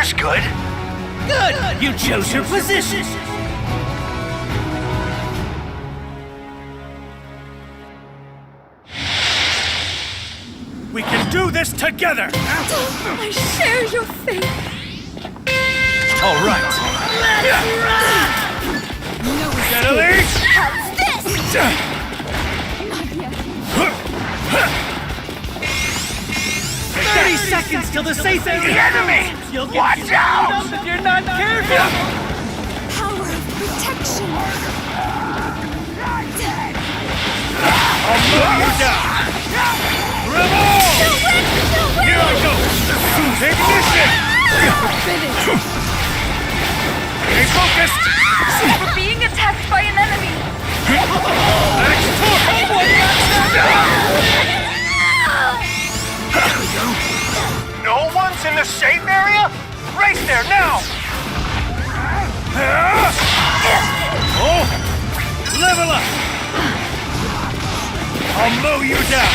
There's good. Good! You chose your position! We can do this together! I share your fate. All right. Steadily! How's this? Not yet. 30 seconds till the safe area! The enemy! You'll get Watch screwed out! up if you're not careful! Power of protection. I'll mow you down! Rebel! Here I go! Ignition! Stay focused! We're being attacked by an enemy. No one's in the safe area? Race there now! Oh! Level up! I'll mow you down!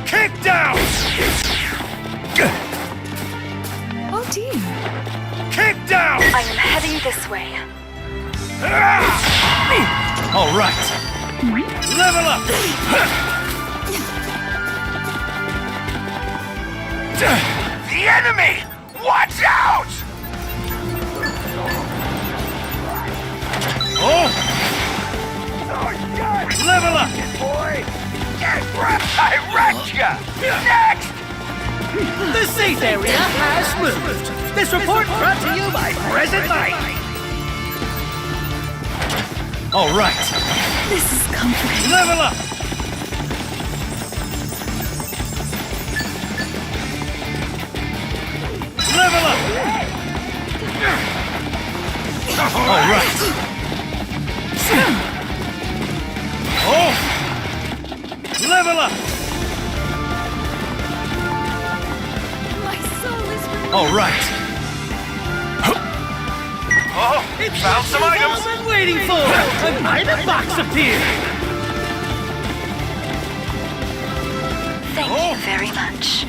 Kick down! Oh dear. Kick down! I am heading this way. All right. Level up! The enemy! Watch out! Oh! Level up! Boy! Get wrecked! I wrecked ya! Next! The safe area has moved! This report brought to you by Present Mic! All right. This is comforting. Level up! Level up! All right. Oh! Level up! My soul is renewed. All right. Oh, found some All items! I've been waiting for! An item box appeared! Thank you very much.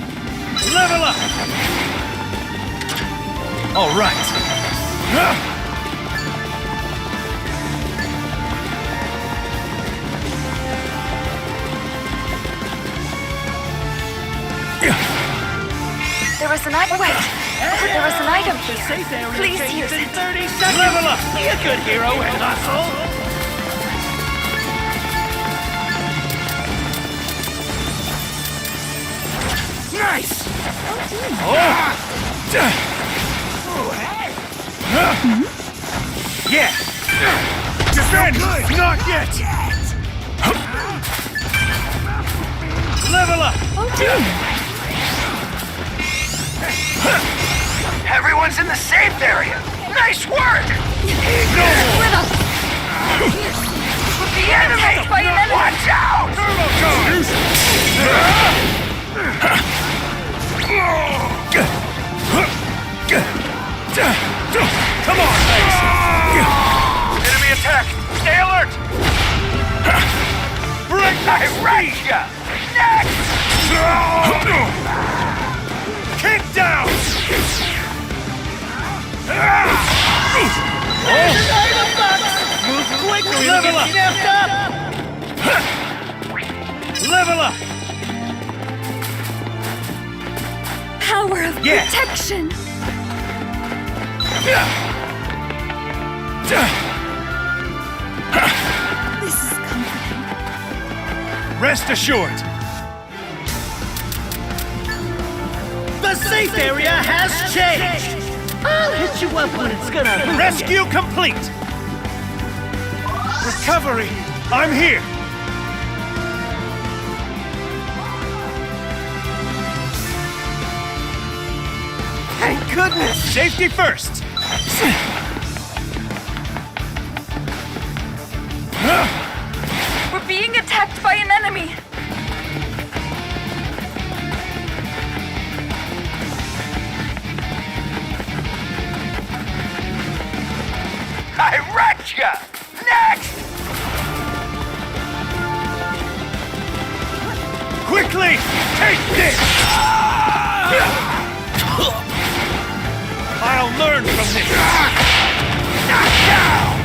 Level up! All right. There is an item. Wait. There is an item The here. safe area Please changes use in it. 30 seconds! Level up! Be a good hero and hustle! Nice! Oh! Yeah! Defend! Not yet! Level up! Oh dear. Everyone's in the safe area! Nice work! No more! With us. The enemy! By an enemy. Watch out! Turbo charge! Come on, Mace! Enemy attack! Stay alert! Break I wrecked ya! Next! Kick down! Item box! Move quickly! Level Get up. snapped up! Level up! Power of Yeah. protection. This is comforting. Rest assured, The safe area has changed! I'll hit you up when it's gonna move. rescue complete! Recovery, I'm here! Thank goodness! Safety first! We're being attacked by an enemy. I wrecked ya! Next! Quickly, take this! I'll learn from this. Knock down!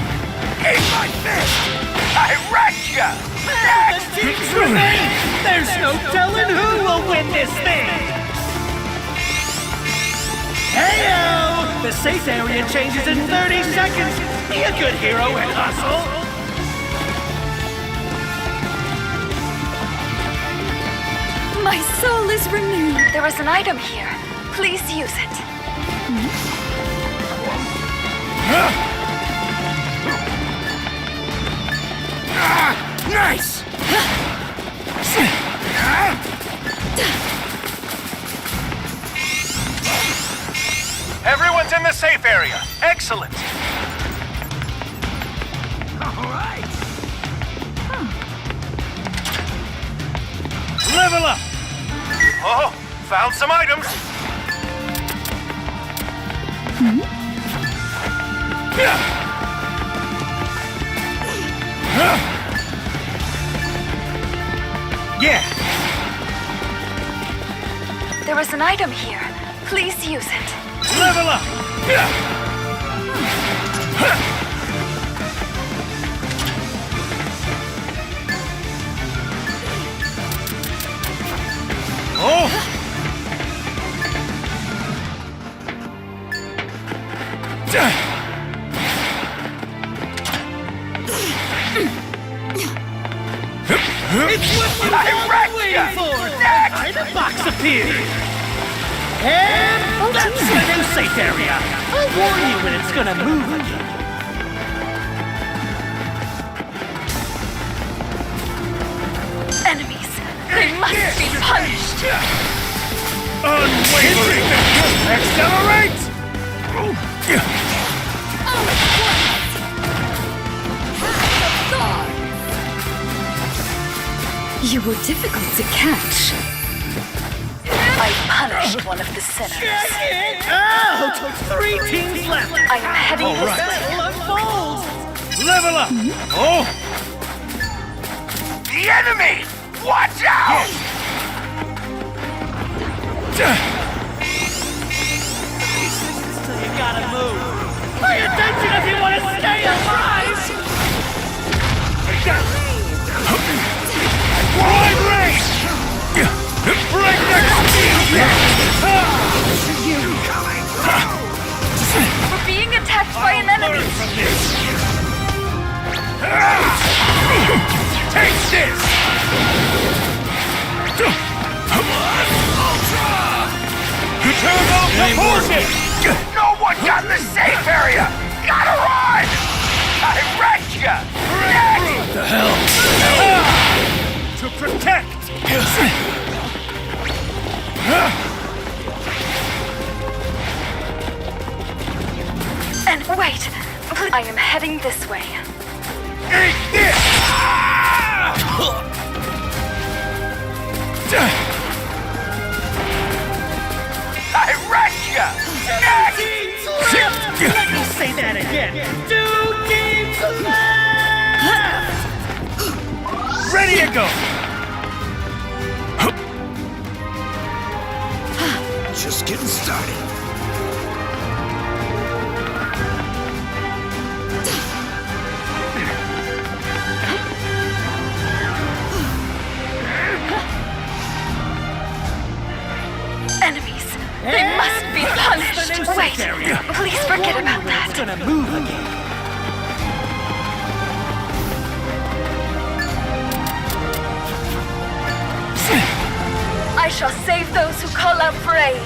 Eat my fist! I wrecked ya! Next! The teams remain! There's no telling who will win this thing! Heyo! The safe area changes in 30 seconds! Be a good hero and hustle! My soul is renewed. There is an item here. Please use it. Nice! Everyone's in the safe area. Excellent. Level up! Oh, found some items. Yeah! There is an item here. Please use it. Level up! Oh! It's what you've I wrecked been ya! waiting for! Next! Item box appeared! And that's the new safe area! I'll warn you when it's gonna move again. Enemies. They must be punished. Unwavering! Accelerate! You were difficult to catch. I punished one of the sinners. Out! 3 teams left! I am heading All this right. way. Battle unfolds! Level up! Oh! The enemy! Watch out! So you gotta move. Pay attention if you want to stay alive! Wide range! Right next to you! We're being attacked by an enemy. Learn from this! Take this! Turbo propulsion! No one got in the safe area! Gotta run! I wrecked ya! Next! The hell? To protect! And wait. I am heading this way. Eat this! I wrecked ya! Next! Teams left! Let me say that again. 2 teams left! Ready to go! Just getting started. Enemies. They must be punished. the new Wait. safe area. Please forget about It's that. gonna move again. I shall save those who call out for aid.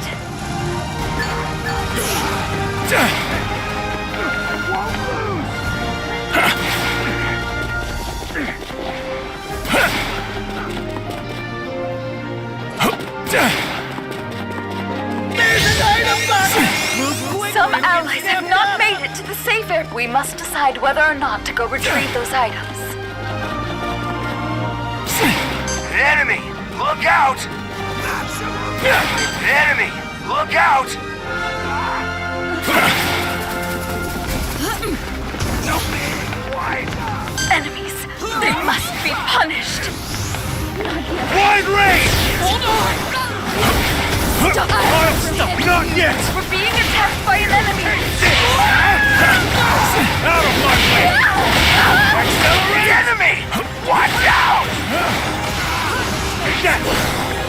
There's an item box! Move quickly! Some allies have not made it to the safe area. We must decide whether or not to go retrieve those items. Enemy! Look out! Enemy! Look out! Enemies. They must be punished. Wide range! Stop. yet! We're being attacked by an enemy! Out of my way! The enemy! Watch out!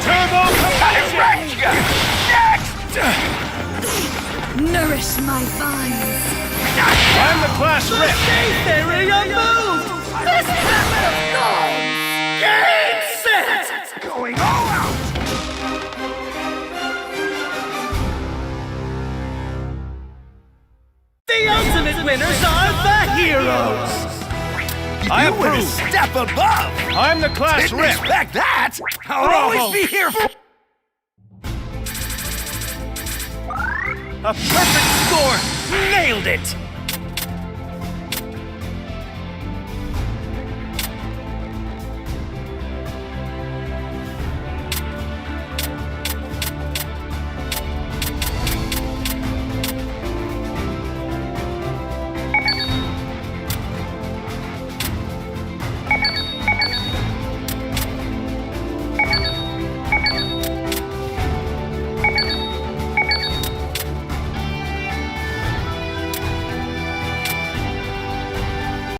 Turbo I wrecked you! Next! Nourish my vines! I'm the class rep! Safe area moved! This hammer of gold! Game set! Going all out! The ultimate winners are the heroes! I You were a approve! step above. I'm the class Didn't rep! expect that. I'll Bravo. always be here for. A perfect score! Nailed it!